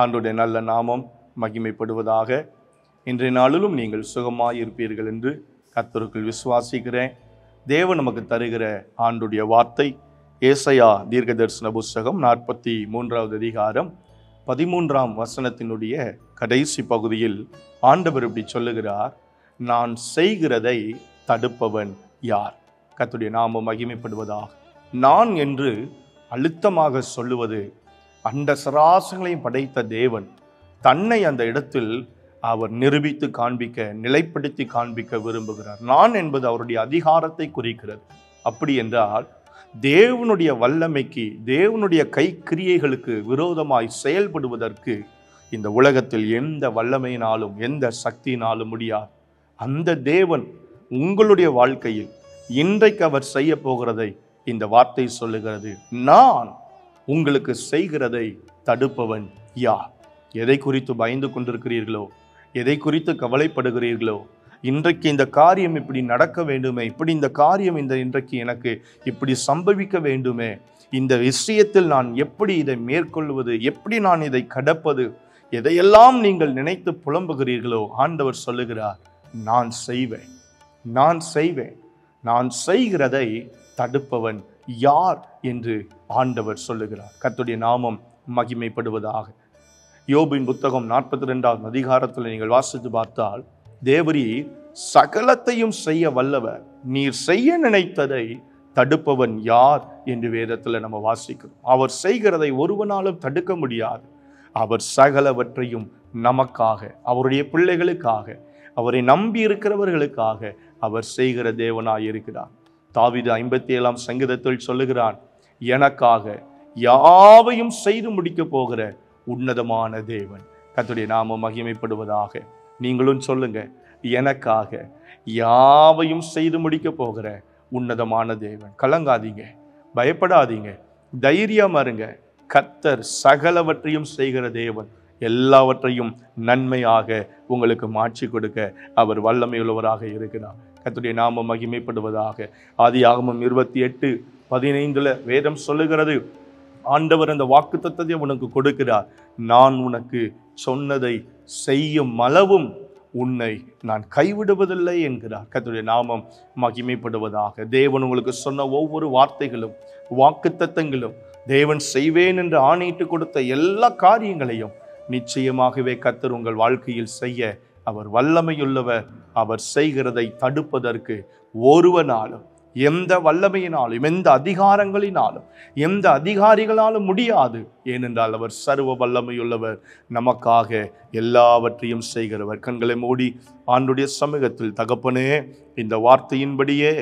ஆண்டவருடைய நல்ல நாமம் மகிமைப்படுவதாக. இன்றைய நாளிலும் நீங்கள் சுகமாயிருப்பீர்கள் என்று கர்த்தருக்குள் விசுவாசிக்கிறேன். தேவன் நமக்கு தருகிற ஆண்டுடைய வார்த்தை ஏசாயா தீர்க்கதரிசன புஸ்தகம் 43வது அதிகாரம் 13ஆம் வசனத்தினுடைய கடைசி பகுதியில் ஆண்டவர் இப்படி சொல்லுகிறார், நான் செய்கிறதை தடுப்பவன் யார்? கர்த்தருடைய நாமம் மகிமைப்படுவதாக. நான் என்று அழுத்தமாக சொல்லுவது, அண்ட சராசங்களையும் படைத்த தேவன் தன்னை அந்த இடத்தில் அவர் நிரூபித்து காண்பிக்க, நிலைப்படுத்தி காண்பிக்க விரும்புகிறார். நான் என்பது அவருடைய அதிகாரத்தை குறிக்கிறது. அப்படி என்றால் தேவனுடைய வல்லமைக்கு, தேவனுடைய கைக்கிரியைகளுக்கு விரோதமாய் செயல்படுவதற்கு இந்த உலகத்தில் எந்த வல்லமையினாலும் எந்த சக்தியினாலும் முடியாது. அந்த தேவன் உங்களுடைய வாழ்க்கையில் இன்றைக்கு அவர் செய்ய போகிறதை இந்த வார்த்தை சொல்லுகிறது. நான் உங்களுக்கு செய்கிறதை தடுப்பவன் யார்? எதை குறித்து பயந்து கொண்டிருக்கிறீர்களோ, எதை குறித்து கவலைப்படுகிறீர்களோ, இன்றைக்கு இந்த காரியம் இப்படி நடக்க வேண்டுமே, இப்படி இந்த காரியம் இன்றைக்கு எனக்கு இப்படி சம்பவிக்க வேண்டுமே, இந்த விஷயத்தில் நான் எப்படி இதை மேற்கொள்வது, எப்படி நான் இதை கடப்பது, எதையெல்லாம் நீங்கள் நினைத்து புலம்புகிறீர்களோ, ஆண்டவர் சொல்லுகிறார், நான் செய்வேன், நான் செய்வேன். நான் செய்கிறதை தடுப்பவன் யார் என்று ஆண்டவர் சொல்லுகிறார். கர்த்தருடைய நாமம் மகிமைப்படுவதாக. யோபின் புத்தகம் 42வது அதிகாரத்தில் நீங்கள் வாசித்து பார்த்தால், தேவரீர் சகலத்தையும் செய்ய வல்லவர், நீர் செய்ய நினைத்ததை தடுப்பவன் யார் என்று வேதத்தில் நம்ம வாசிக்கிறோம். அவர் செய்கிறதை ஒருவனாலும் தடுக்க முடியாது. அவர் சகலவற்றையும் நமக்காக, அவருடைய பிள்ளைகளுக்காக, அவரை நம்பி இருக்கிறவர்களுக்காக அவர் செய்கிற தேவனாய் இருக்கிறார். தாவீது 57ஆம் சங்கீதத்தில் சொல்லுகிறான், எனக்காக யாவையும் செய்து முடிக்க போகிற உன்னதமான தேவன். கர்த்தருடைய நாமம் மகிமைப்படுவதாக. நீங்களும் சொல்லுங்க, எனக்காக யாவையும் செய்து முடிக்க போகிற உன்னதமான தேவன். கலங்காதீங்க, பயப்படாதீங்க, தைரியமா இருங்க. கர்த்தர் சகலவற்றையும் செய்கிற தேவன். எல்லாவற்றையும் நன்மையாக உங்களுக்கு மாற்றி கொடுக்க அவர் வல்லமையுள்ளவராக இருக்கிறார். கர்த்தருடைய நாமம் மகிமைப்படுவதாக. ஆதியாகமம் 28:15 வேதம் சொல்லுகிறது, ஆண்டவர் அந்த வாக்குத்தத்தத்தை உனக்கு கொடுக்கிறார். நான் உனக்கு சொன்னதை செய்யும் அளவும் உன்னை நான் கைவிடுவதில்லை என்கிறார். கர்த்தருடைய நாமம் மகிமைப்படுவதாக. தேவன் உங்களுக்கு சொன்ன ஒவ்வொரு வார்த்தைகளும், வாக்குத்தத்தங்களும், தேவன் செய்வேன் என்று ஆணையிட்டு கொடுத்த எல்லா காரியங்களையும் நிச்சயமாகவே கர்த்தர் உங்கள் வாழ்க்கையில் செய்ய அவர் வல்லமையுள்ளவர். அவர் செய்கிறதை தடுப்பதற்கு ஒருவனாலும், எந்த வல்லமையினாலும், எந்த அதிகாரங்களினாலும், எந்த அதிகாரிகளாலும் முடியாது. ஏனென்றால் அவர் சர்வ வல்லமையுள்ளவர், நமக்காக எல்லாவற்றையும் செய்கிறவர். கண்களை மூடி ஆண்டுடைய சமூகத்தில், தகப்பனே, இந்த வார்த்தையின்படியே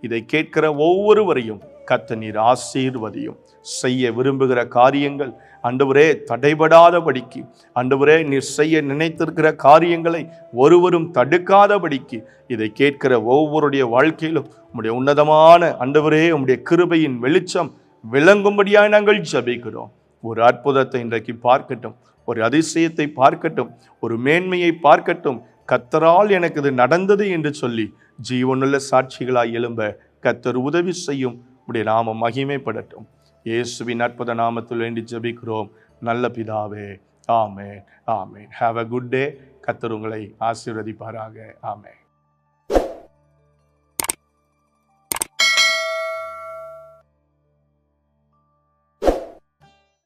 இதை கேட்கிற ஒவ்வொருவரையும் கர்த்தர் நீர் ஆசீர்வதியும். செய்ய விரும்புகிற காரியங்கள் ஆண்டவரே தடைபடாதபடிக்கு, ஆண்டவரே நீர் செய்ய நினைத்திருக்கிற காரியங்களை ஒருவரும் தடுக்காதபடிக்கு இதை கேட்கிற ஒவ்வொருடைய வாழ்க்கையிலும் உம்முடைய உன்னதமான ஆண்டவரே உம்முடைய கிருபையின் வெளிச்சம் விளங்கும்படியாக நாங்கள் ஜெபிக்கிறோம். ஒரு அற்புதத்தை இன்றைக்கு பார்க்கட்டும், ஒரு அதிசயத்தை பார்க்கட்டும், ஒரு மேன்மையை பார்க்கட்டும். கர்த்தரால் எனக்கு இது நடந்தது என்று சொல்லி ஜீவனுள்ள சாட்சிகளாய் எழும்ப கர்த்தர் உதவி செய்யும். உம்முடைய நாமம் மகிமைப்படட்டும். இயேசுவின் அற்புத நாமத்தில் வேண்டி ஜெபிக்கிறோம் நல்ல பிதாவே. ஆமென், ஆமென். Have a good day. கர்த்தர் உங்களை ஆசீர்வதிப்பாராக. ஆமென்.